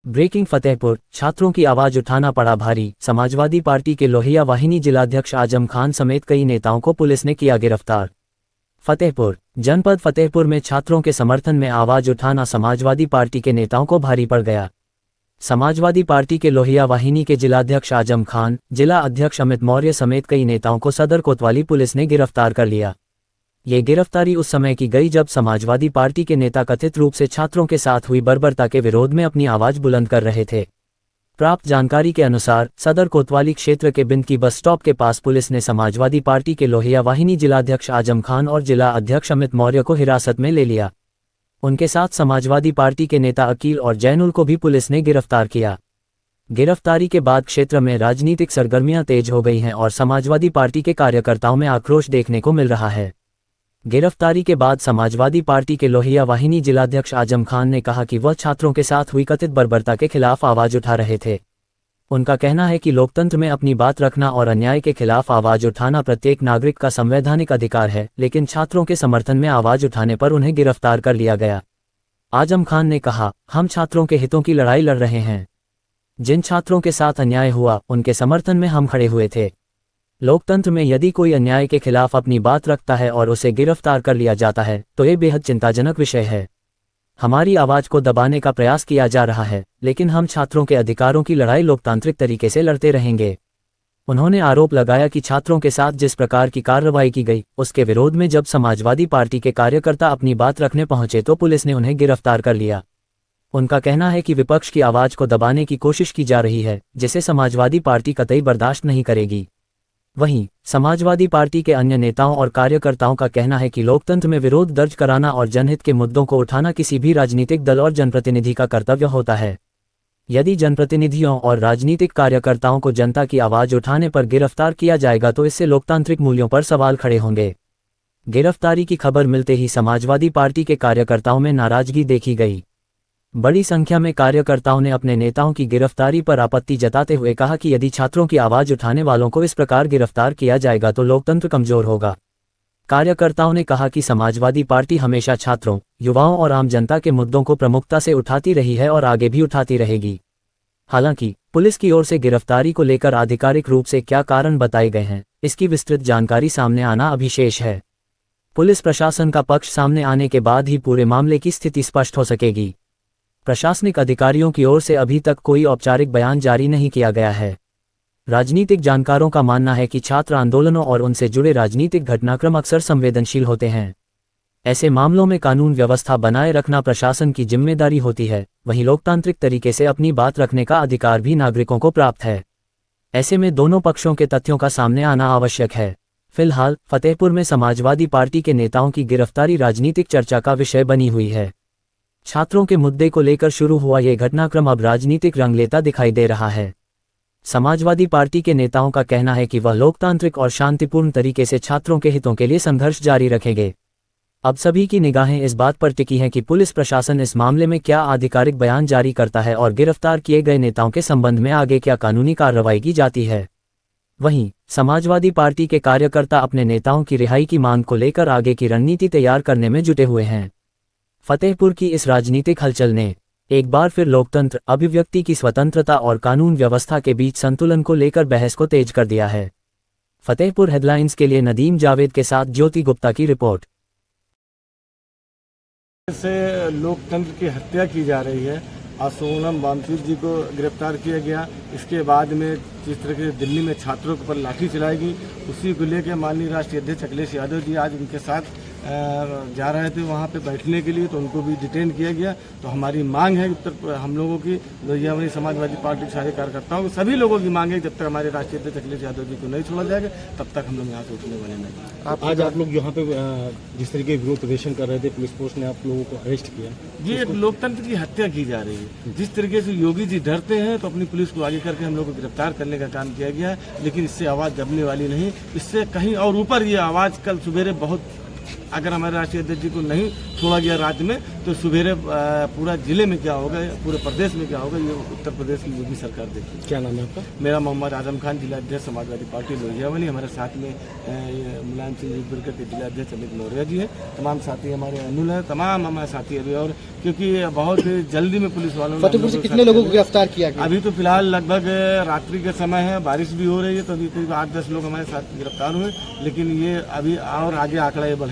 Breaking Fatehpur, छात्रों की आवाज उठाना पड़ा भारी। समाजवादी पार्टी के लोहिया वाहिनी जिलाध्यक्ष आजम खान समेत कई नेताओं को पुलिस ने किया गिरफ्तार। फतेहपुर जनपद फतेहपुर में छात्रों के समर्थन में आवाज उठाना समाजवादी पार्टी के नेताओं को भारी पड़ गया। समाजवादी पार्टी के लोहिया वाहिनी के जिलाध्यक्ष आजम खान, जिला अध्यक्ष अमित मौर्य समेत कई नेताओं को सदर कोतवाली पुलिस ने गिरफ्तार कर लिया। ये गिरफ्तारी उस समय की गई जब समाजवादी पार्टी के नेता कथित रूप से छात्रों के साथ हुई बर्बरता के विरोध में अपनी आवाज बुलंद कर रहे थे। प्राप्त जानकारी के अनुसार सदर कोतवाली क्षेत्र के बिंदकी बस स्टॉप के पास पुलिस ने समाजवादी पार्टी के लोहिया वाहिनी जिलाध्यक्ष आजम खान और जिला अध्यक्ष अमित मौर्य को हिरासत में ले लिया। उनके साथ समाजवादी पार्टी के नेता अकील और जैनुल को भी पुलिस ने गिरफ्तार किया। गिरफ्तारी के बाद क्षेत्र में राजनीतिक सरगर्मियां तेज हो गई हैं और समाजवादी पार्टी के कार्यकर्ताओं में आक्रोश देखने को मिल रहा है। गिरफ्तारी के बाद समाजवादी पार्टी के लोहिया वाहिनी जिलाध्यक्ष आजम खान ने कहा कि वह छात्रों के साथ हुई कथित बर्बरता के खिलाफ आवाज उठा रहे थे। उनका कहना है कि लोकतंत्र में अपनी बात रखना और अन्याय के खिलाफ आवाज उठाना प्रत्येक नागरिक का संवैधानिक अधिकार है, लेकिन छात्रों के समर्थन में आवाज उठाने पर उन्हें गिरफ्तार कर लिया गया। आजम खान ने कहा, हम छात्रों के हितों की लड़ाई लड़ रहे हैं। जिन छात्रों के साथ अन्याय हुआ उनके समर्थन में हम खड़े हुए थे। लोकतंत्र में यदि कोई अन्याय के खिलाफ अपनी बात रखता है और उसे गिरफ्तार कर लिया जाता है तो ये बेहद चिंताजनक विषय है। हमारी आवाज को दबाने का प्रयास किया जा रहा है, लेकिन हम छात्रों के अधिकारों की लड़ाई लोकतांत्रिक तरीके से लड़ते रहेंगे। उन्होंने आरोप लगाया कि छात्रों के साथ जिस प्रकार की कार्रवाई की गई उसके विरोध में जब समाजवादी पार्टी के कार्यकर्ता अपनी बात रखने पहुंचे तो पुलिस ने उन्हें गिरफ्तार कर लिया। उनका कहना है कि विपक्ष की आवाज को दबाने की कोशिश की जा रही है, जिसे समाजवादी पार्टी कतई बर्दाश्त नहीं करेगी। वहीं समाजवादी पार्टी के अन्य नेताओं और कार्यकर्ताओं का कहना है कि लोकतंत्र में विरोध दर्ज कराना और जनहित के मुद्दों को उठाना किसी भी राजनीतिक दल और जनप्रतिनिधि का कर्तव्य होता है। यदि जनप्रतिनिधियों और राजनीतिक कार्यकर्ताओं को जनता की आवाज उठाने पर गिरफ्तार किया जाएगा तो इससे लोकतांत्रिक मूल्यों पर सवाल खड़े होंगे। गिरफ्तारी की खबर मिलते ही समाजवादी पार्टी के कार्यकर्ताओं में नाराजगी देखी गई। बड़ी संख्या में कार्यकर्ताओं ने अपने नेताओं की गिरफ्तारी पर आपत्ति जताते हुए कहा कि यदि छात्रों की आवाज उठाने वालों को इस प्रकार गिरफ्तार किया जाएगा तो लोकतंत्र कमजोर होगा। कार्यकर्ताओं ने कहा कि समाजवादी पार्टी हमेशा छात्रों, युवाओं और आम जनता के मुद्दों को प्रमुखता से उठाती रही है और आगे भी उठाती रहेगी। हालांकि पुलिस की ओर से गिरफ्तारी को लेकर आधिकारिक रूप से क्या कारण बताए गए हैं, इसकी विस्तृत जानकारी सामने आना अभी शेष है। पुलिस प्रशासन का पक्ष सामने आने के बाद ही पूरे मामले की स्थिति स्पष्ट हो सकेगी। प्रशासनिक अधिकारियों की ओर से अभी तक कोई औपचारिक बयान जारी नहीं किया गया है। राजनीतिक जानकारों का मानना है कि छात्र आंदोलनों और उनसे जुड़े राजनीतिक घटनाक्रम अक्सर संवेदनशील होते हैं। ऐसे मामलों में कानून व्यवस्था बनाए रखना प्रशासन की जिम्मेदारी होती है। वहीं लोकतांत्रिक तरीके से अपनी बात रखने का अधिकार भी नागरिकों को प्राप्त है। ऐसे में दोनों पक्षों के तथ्यों का सामने आना आवश्यक है। फिलहाल फतेहपुर में समाजवादी पार्टी के नेताओं की गिरफ्तारी राजनीतिक चर्चा का विषय बनी हुई है। छात्रों के मुद्दे को लेकर शुरू हुआ ये घटनाक्रम अब राजनीतिक रंग लेता दिखाई दे रहा है। समाजवादी पार्टी के नेताओं का कहना है कि वह लोकतांत्रिक और शांतिपूर्ण तरीके से छात्रों के हितों के लिए संघर्ष जारी रखेंगे। अब सभी की निगाहें इस बात पर टिकी हैं कि पुलिस प्रशासन इस मामले में क्या आधिकारिक बयान जारी करता है और गिरफ्तार किए गए नेताओं के संबंध में आगे क्या कानूनी कार्रवाई की जाती है। वहीं समाजवादी पार्टी के कार्यकर्ता अपने नेताओं की रिहाई की मांग को लेकर आगे की रणनीति तैयार करने में जुटे हुए हैं। फतेहपुर की इस राजनीतिक हलचल ने एक बार फिर लोकतंत्र, अभिव्यक्ति की स्वतंत्रता और कानून व्यवस्था के बीच संतुलन को लेकर बहस को तेज कर दिया है। फतेहपुर हेडलाइंस के लिए नदीम जावेद के साथ ज्योति गुप्ता की रिपोर्ट। से लोकतंत्र की हत्या की जा रही है। आज सोनम वामसीर जी को गिरफ्तार किया गया। इसके बाद में जिस तरह से दिल्ली में छात्रों के ऊपर लाठी चलाएगी, उसी को लेकर माननीय राष्ट्रीय अध्यक्ष अखिलेश यादव जी आज उनके साथ जा रहे थे वहाँ पे बैठने के लिए, तो उनको भी डिटेन किया गया। तो हमारी मांग है हम लोगों की, लोहिया वाहिनी समाजवादी पार्टी के सारे कार्यकर्ताओं, सभी लोगों की मांग है जब तक हमारे राष्ट्रीय अध्यक्ष अखिलेश यादव जी को नहीं छोड़ा जाएगा तब तक हम लोग यहाँ से उठने वाले नहीं। आज आप लोग यहाँ पे जिस तरीके विरोध प्रदर्शन कर रहे थे, पुलिस फोर्स ने आप लोगों को अरेस्ट किया। जी, एक लोकतंत्र की हत्या की जा रही है। जिस तरीके से योगी जी डरते हैं तो अपनी पुलिस को आगे करके हम लोग को गिरफ्तार करने का काम किया गया है, लेकिन इससे आवाज़ दबने वाली नहीं। इससे कहीं और ऊपर ये आवाज़ कल सुबेरे बहुत अगर हमारे राष्ट्रीय अध्यक्ष जी को नहीं छोड़ा गया रात में तो सुबेरे पूरा जिले में क्या होगा, पूरे प्रदेश में क्या होगा, ये उत्तर प्रदेश की योगी सरकार देखेगी। क्या नाम है आपका? मेरा मोहम्मद आजम खान, जिलाध्यक्ष समाजवादी पार्टी लोहियावाली। हमारे साथ में मुलायम सिंह युगबरकर के जिलाध्यक्ष अमित मौर्य जी हैं। तमाम साथी हमारे अनुल हैं, तमाम हमारे साथी अभी, और क्योंकि बहुत जल्दी में पुलिस वालों ने फतेहपुर से कितने लोगों को गिरफ्तार किया गया? अभी तो फिलहाल लगभग रात्रि का समय है, बारिश भी हो रही है, तो अभी करीब 8-10 लोग हमारे साथ गिरफ्तार हुए, लेकिन ये अभी और आगे आंकड़ा ये बढ़े।